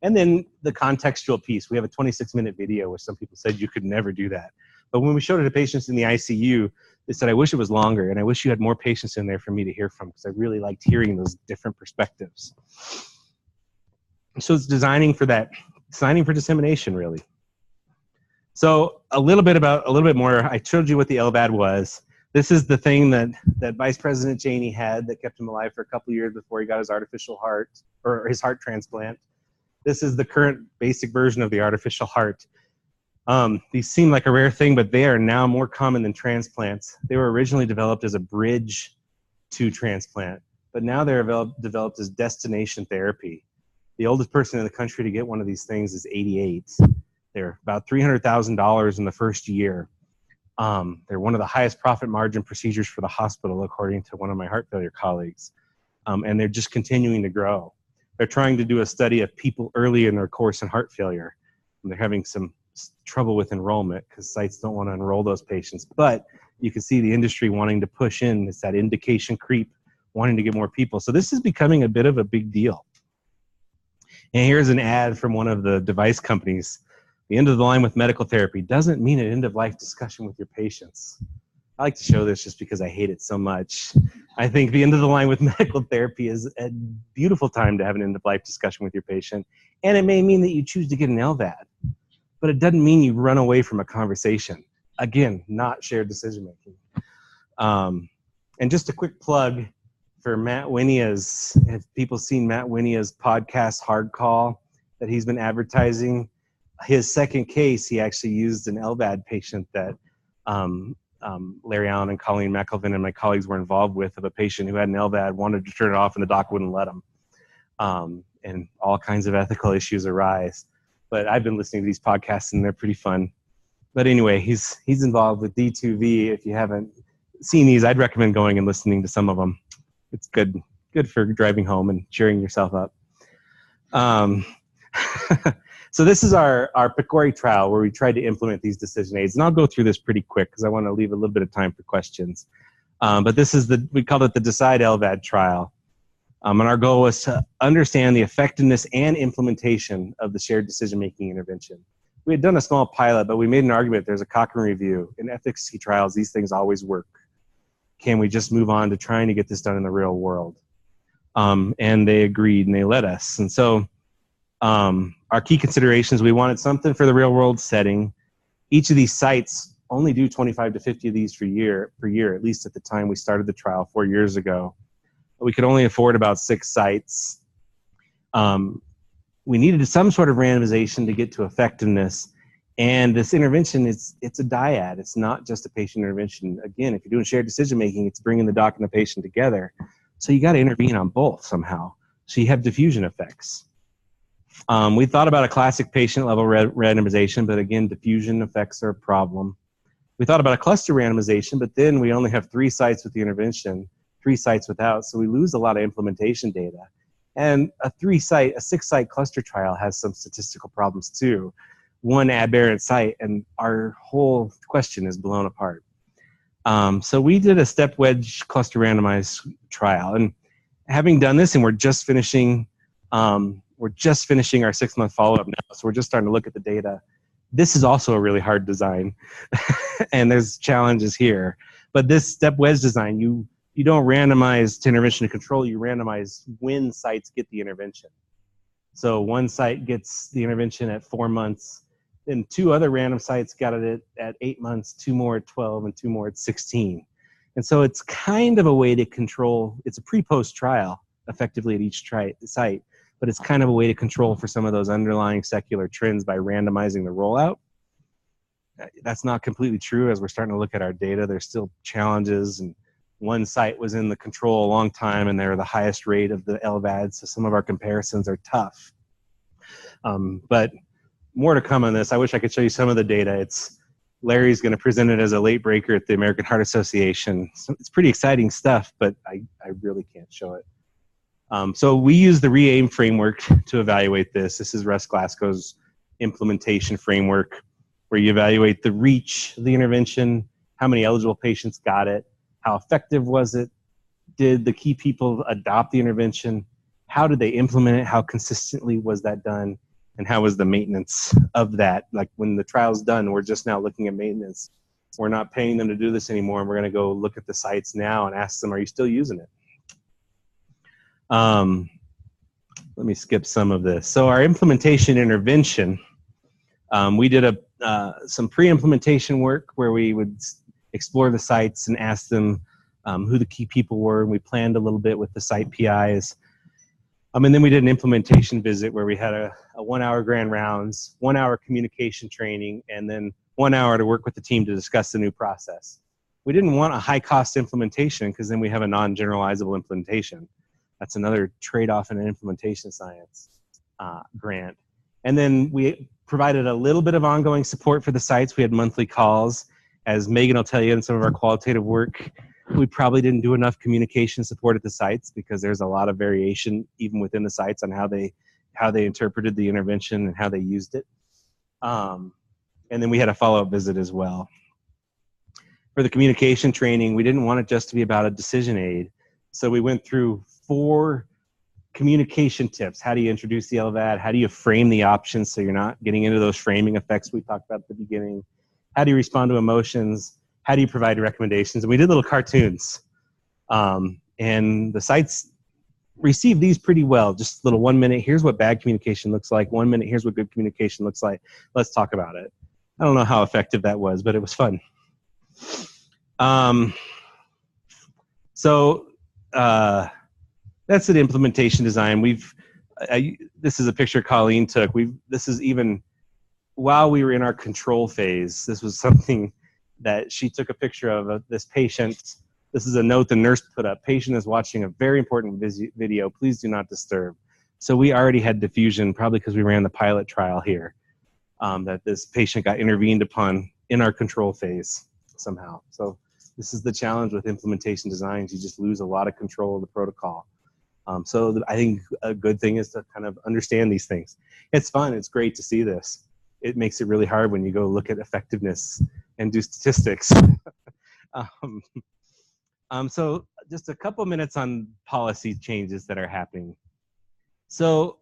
And then the contextual piece. We have a 26-minute video where some people said you could never do that. But when we showed it to patients in the ICU, they said, I wish it was longer, and I wish you had more patients in there for me to hear from, because I really liked hearing those different perspectives. So it's designing for that, designing for dissemination, really. So a little bit more. I showed you what the LVAD was. This is the thing that Vice President Cheney had that kept him alive for a couple of years before he got his artificial heart, or his heart transplant. This is the current basic version of the artificial heart. These seem like a rare thing, but they are now more common than transplants. They were originally developed as a bridge to transplant, but now they're developed as destination therapy. The oldest person in the country to get one of these things is 88. They're about $300,000 in the first year. They're one of the highest profit margin procedures for the hospital, according to one of my heart failure colleagues. And they're just continuing to grow. They're trying to do a study of people early in their course in heart failure. And they're having some trouble with enrollment because sites don't want to enroll those patients. But you can see the industry wanting to push in. It's that indication creep wanting to get more people. So this is becoming a bit of a big deal. And here's an ad from one of the device companies. The end of the line with medical therapy doesn't mean an end-of-life discussion with your patients. I like to show this just because I hate it so much. I think the end of the line with medical therapy is a beautiful time to have an end-of-life discussion with your patient. And it may mean that you choose to get an LVAD, but it doesn't mean you run away from a conversation. Again, not shared decision-making. And just a quick plug for Matt Winia's, have people seen Matt Winia's podcast, Hard Call, that he's been advertising? His second case, he actually used an LVAD patient that Larry Allen and Colleen McElvin and my colleagues were involved with, of a patient who had an LVAD, wanted to turn it off, and the doc wouldn't let him. And all kinds of ethical issues arise. But I've been listening to these podcasts, and they're pretty fun. But anyway, he's involved with D2V. If you haven't seen these, I'd recommend going and listening to some of them. It's good for driving home and cheering yourself up. So this is our PCORI trial where we tried to implement these decision aids. And I'll go through this pretty quick because I want to leave a little bit of time for questions. But this is we call it the Decide LVAD trial. And our goal was to understand the effectiveness and implementation of the shared decision-making intervention. We had done a small pilot, but we made an argument. There's a Cochrane review. In efficacy trials, these things always work. Can we just move on to trying to get this done in the real world? And they agreed, and they let us. And so our key considerations, we wanted something for the real world setting. Each of these sites only do 25 to 50 of these per year, at least at the time we started the trial 4 years ago. We could only afford about 6 sites. We needed some sort of randomization to get to effectiveness. And this intervention, it's a dyad. It's not just a patient intervention. Again, if you're doing shared decision-making, it's bringing the doc and the patient together. So you got to intervene on both somehow. So you have diffusion effects. We thought about a classic patient-level randomization, but again, diffusion effects are a problem. We thought about a cluster randomization, but then we only have 3 sites with the intervention, 3 sites without, so we lose a lot of implementation data. And a 6-site cluster trial has some statistical problems too. One aberrant site, and our whole question is blown apart. So we did a step wedge cluster randomized trial, and having done this, and we're just finishing our 6-month follow-up now, so we're just starting to look at the data. This is also a really hard design, and there's challenges here. But this step wedge design, you don't randomize to intervention to control, you randomize when sites get the intervention. So one site gets the intervention at 4 months, then 2 other random sites got it at 8 months, 2 more at 12, and 2 more at 16. And so it's kind of a way to control, it's a pre-post trial effectively at each site, but it's kind of a way to control for some of those underlying secular trends by randomizing the rollout. That's not completely true. As we're starting to look at our data, there's still challenges, and one site was in the control a long time and they're the highest rate of the LVAD, so some of our comparisons are tough. But more to come on this. I wish I could show you some of the data. Larry's going to present it as a late breaker at the American Heart Association. So it's pretty exciting stuff, but I really can't show it. So we use the RE-AIM framework to evaluate this. This is Russ Glasgow's implementation framework, where you evaluate the reach of the intervention, how many eligible patients got it, how effective was it, did the key people adopt the intervention, how did they implement it, how consistently was that done, and how was the maintenance of that. Like when the trial's done, we're just now looking at maintenance. We're not paying them to do this anymore, and we're going to go look at the sites now and ask them, are you still using it? Let me skip some of this. So our implementation intervention, we did some pre-implementation work where we would explore the sites and ask them who the key people were, and we planned a little bit with the site PIs. And then we did an implementation visit where we had a 1-hour grand rounds, 1-hour communication training, and then 1 hour to work with the team to discuss the new process. We didn't want a high-cost implementation because then we have a non-generalizable implementation. That's another trade-off in an implementation science grant. And then we provided a little bit of ongoing support for the sites. We had monthly calls. As Megan will tell you in some of our qualitative work, we probably didn't do enough communication support at the sites because there's a lot of variation even within the sites on how they interpreted the intervention and how they used it. And then we had a follow-up visit as well. For the communication training, we didn't want it just to be about a decision aid. So we went through 4 communication tips. How do you introduce the LVAD? How do you frame the options so you're not getting into those framing effects we talked about at the beginning? How do you respond to emotions? How do you provide recommendations? And we did little cartoons. And the sites received these pretty well. Just little 1 minute, here's what bad communication looks like. 1 minute, here's what good communication looks like. Let's talk about it. I don't know how effective that was, but it was fun. That's an implementation design. This is a picture Colleen took. This is even while we were in our control phase. This was something that she took a picture of this patient. This is a note the nurse put up. Patient is watching a very important video. Please do not disturb. So we already had diffusion, probably because we ran the pilot trial here, that this patient got intervened upon in our control phase somehow. So this is the challenge with implementation designs. You just lose a lot of control of the protocol. So I think a good thing is to kind of understand these things. It's fun. It's great to see this. It makes it really hard when you go look at effectiveness and do statistics. So just a couple minutes on policy changes that are happening. So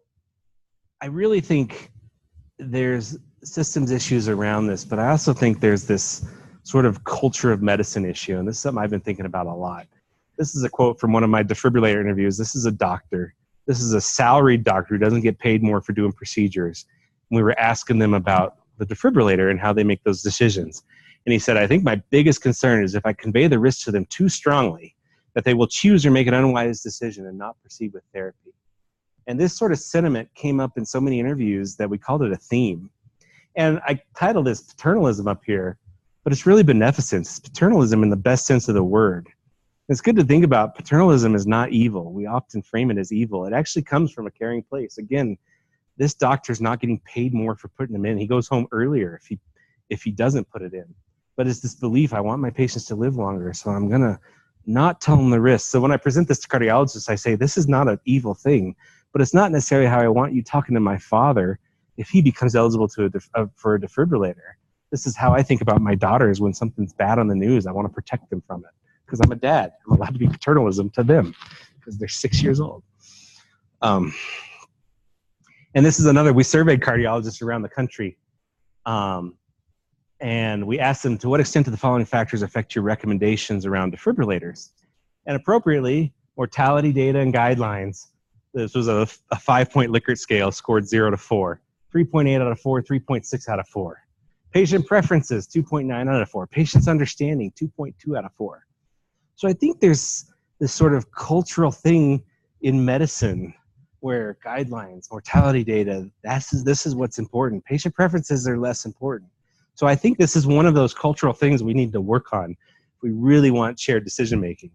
I really think there's systems issues around this, but I also think there's this sort of culture of medicine issue, and this is something I've been thinking about a lot. This is a quote from one of my defibrillator interviews. This is a doctor. This is a salaried doctor who doesn't get paid more for doing procedures. And we were asking them about the defibrillator and how they make those decisions. And he said, I think my biggest concern is if I convey the risk to them too strongly, that they will choose or make an unwise decision and not proceed with therapy. And this sort of sentiment came up in so many interviews that we called it a theme. And I titled this paternalism up here, but it's really beneficence. It's paternalism in the best sense of the word. It's good to think about paternalism is not evil. We often frame it as evil. It actually comes from a caring place. Again, this doctor's not getting paid more for putting him in. He goes home earlier if he doesn't put it in. But it's this belief, I want my patients to live longer, so I'm going to not tell them the risk. So when I present this to cardiologists, I say, this is not an evil thing, but it's not necessarily how I want you talking to my father if he becomes eligible for a defibrillator. This is how I think about my daughters when something's bad on the news. I want to protect them from it because I'm a dad. I'm allowed to be paternalism to them because they're 6 years old. And this is another, we surveyed cardiologists around the country. And we asked them, to what extent do the following factors affect your recommendations around defibrillators? And appropriately, mortality data and guidelines. This was a 5-point Likert scale, scored 0 to 4. 3.8 out of 4, 3.6 out of 4. Patient preferences, 2.9 out of 4. Patient's understanding, 2.2 out of 4. So I think there's this sort of cultural thing in medicine where guidelines, mortality data, this is what's important. Patient preferences are less important. So I think this is one of those cultural things we need to work on if we really want shared decision-making.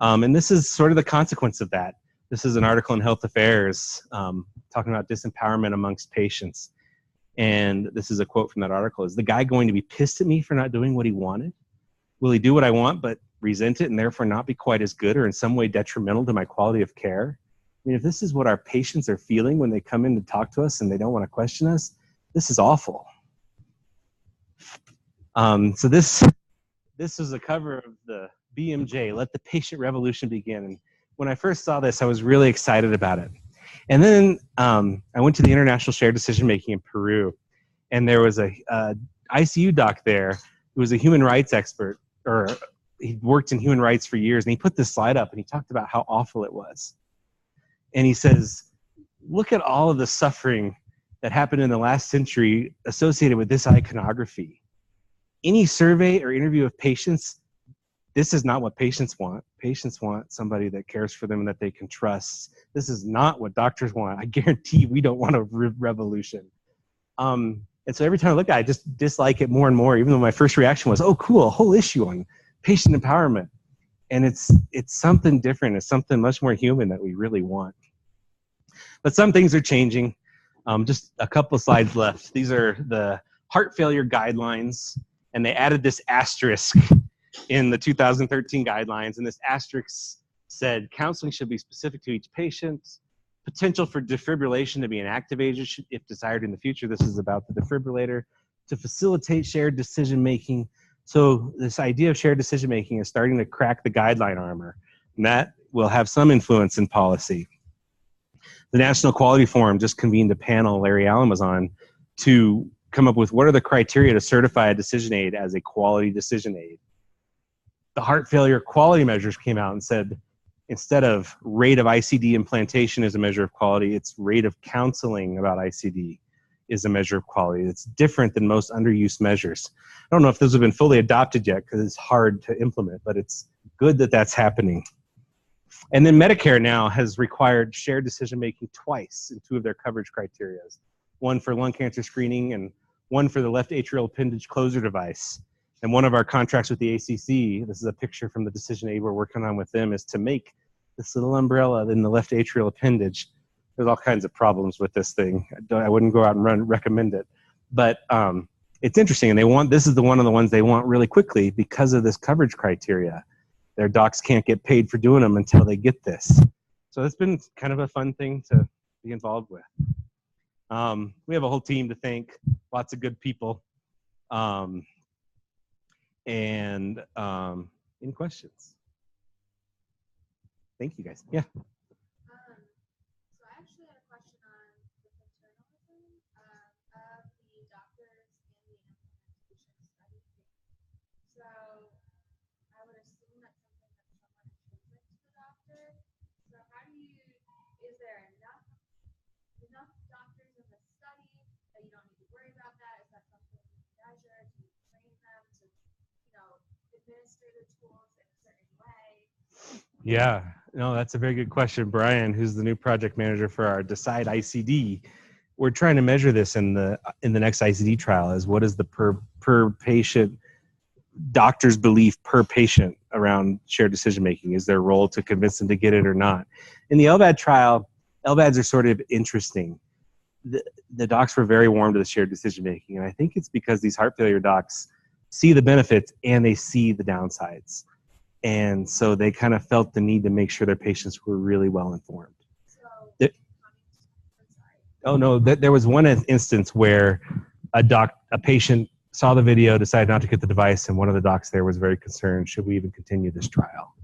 And this is sort of the consequence of that. This is an article in Health Affairs talking about disempowerment amongst patients. And this is a quote from that article. Is the guy going to be pissed at me for not doing what he wanted? Will he do what I want but resent it and therefore not be quite as good or in some way detrimental to my quality of care? I mean, if this is what our patients are feeling when they come in to talk to us and they don't want to question us, this is awful. So this was a cover of the BMJ, Let the Patient Revolution Begin. And when I first saw this, I was really excited about it. And then I went to the International Shared Decision Making in Peru, and there was a ICU doc there who was a human rights expert, or he worked in human rights for years, and he put this slide up and he talked about how awful it was. And he says, look at all of the suffering that happened in the last century associated with this iconography. Any survey or interview of patients, this is not what patients want. Patients want somebody that cares for them and that they can trust. This is not what doctors want. I guarantee we don't want a revolution. And so every time I look at it, I just dislike it more and more, even though my first reaction was, oh, cool, a whole issue on patient empowerment. And it's something different. It's something much more human that we really want. But some things are changing. Just a couple of slides left. These are the heart failure guidelines, and they added this asterisk in the 2013 guidelines, and this asterisk said counseling should be specific to each patient, potential for defibrillation to be an active agent if desired in the future. This is about the defibrillator, to facilitate shared decision making. So this idea of shared decision making is starting to crack the guideline armor. And that will have some influence in policy. The National Quality Forum just convened a panel Larry Allen was on to come up with what are the criteria to certify a decision aid as a quality decision aid. The heart failure quality measures came out and said, instead of rate of ICD implantation as a measure of quality, it's rate of counseling about ICD is a measure of quality. It's different than most underuse measures. I don't know if those have been fully adopted yet because it's hard to implement, but it's good that that's happening. And then Medicare now has required shared decision-making twice in 2 of their coverage criteria. One for lung cancer screening and one for the left atrial appendage closer device. And one of our contracts with the ACC, this is a picture from the decision aid we're working on with them, is to make this little umbrella in the left atrial appendage. There's all kinds of problems with this thing. I wouldn't go out and recommend it. But it's interesting, and this is one of the ones they want really quickly because of this coverage criteria. Their docs can't get paid for doing them until they get this. So it's been kind of a fun thing to be involved with. We have a whole team to thank, lots of good people. Any questions? Thank you, guys. Yeah. So I actually had a question on the paternalism of the doctors in the implementation study. So I would assume that's something that's somewhat intrinsic to the doctor. So how do you, is there enough doctors in the study that you don't need to worry about that? Is that something you measure? Do you train them to, administer the tools in a certain way? Yeah, no, that's a very good question. Brian, who's the new project manager for our Decide ICD, we're trying to measure this in the next ICD trial is what is the per patient doctor's belief per patient around shared decision making. Is their role to convince them to get it or not? In the LVAD trial, LVADs are sort of interesting. The docs were very warm to the shared decision making, and I think it's because these heart failure docs see the benefits and they see the downsides. And so they kind of felt the need to make sure their patients were really well informed. There was one instance where a patient saw the video, decided not to get the device, and one of the docs there was very concerned, should we even continue this trial?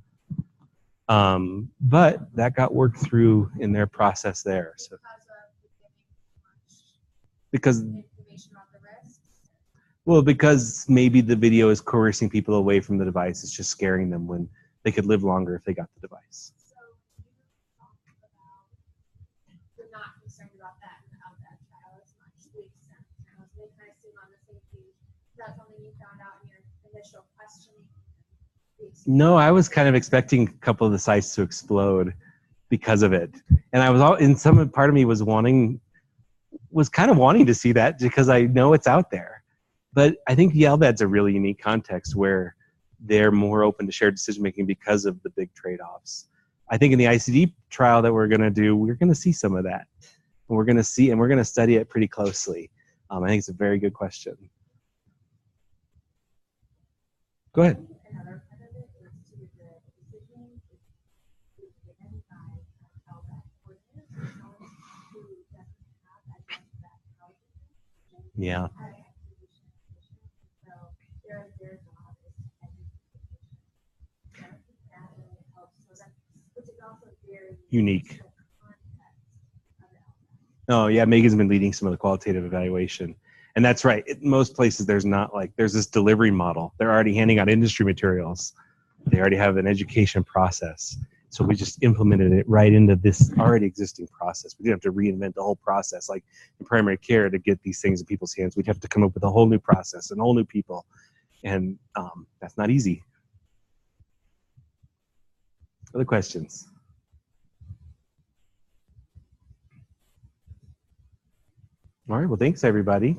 But that got worked through in their process there. So, because maybe the video is coercing people away from the device. It's just scaring them when they could live longer if they got the device. So you talked about you're not concerned about that in the LVAD trial as much to the extent they kind of seem on the same page. Is that something you found out in your initial questioning? No, I was kind of expecting a couple of the sites to explode because of it, and I was part of me was kind of wanting to see that because I know it's out there. But I think the LVAD's a really unique context where they're more open to shared decision-making because of the big trade-offs. I think in the ICD trial that we're going to do, we're going to see some of that. And we're going to study it pretty closely. I think it's a very good question. Go ahead. Another part of it is to the decision is given by LVAD coordinator, someone who doesn't have that knowledge. Yeah. Unique. Oh yeah, Megan's been leading some of the qualitative evaluation, and that's right. In most places, there's this delivery model. They're already handing out industry materials. They already have an education process. So we just implemented it right into this already existing process. We didn't have to reinvent the whole process like in primary care to get these things in people's hands. We'd have to come up with a whole new process and whole new people, and that's not easy. Other questions? All right, well, thanks, everybody.